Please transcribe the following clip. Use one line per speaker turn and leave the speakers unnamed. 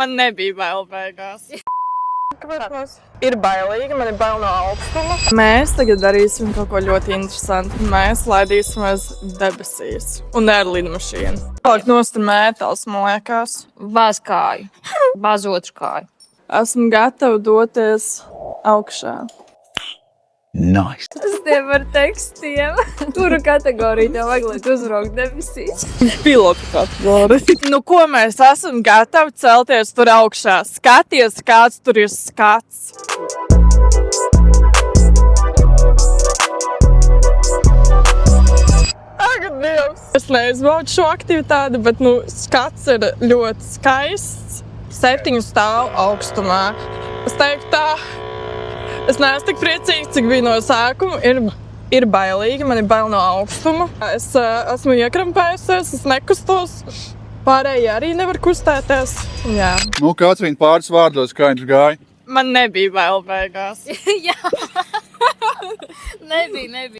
Man nebija bail beigās.
Kāpēc? Ir bailīgi, man ir bail no augstuma.
Mēs tagad darīsim kaut ko ļoti interesantu. Mēs laidīsimies debesīs un ar lidmašīnu. Kaut nost ir mētals, man liekas.
Bāz kāju. Bāz otru kāju.
Esmu gatava doties augšā.
Nice.
Es tev ar tekstiem. Kuru kategoriju tev vajag, lai tu uzraugtu debesīs?
Pilotu kategorija. Nu, ko mēs esam gatavi celties tur augšā? Skaties, kāds tur ir skats. Ak, Dievs! Es neizbaudu šo aktivitāti, bet skats ir ļoti skaists. 7 stāvu augstumā. Es teiktu tā. Es neesmu tik priecīgs, cik bija no sākuma. Ir bailīgi, man ir bail no augstuma. Es esmu iekrampējusies, es nekustos. Pārējie arī nevar kustēties. Jā.
Nu, kāds viņa pāris vārdos, kā viņš gāja?
Man nebija bail beigās.
Jā. Nebija.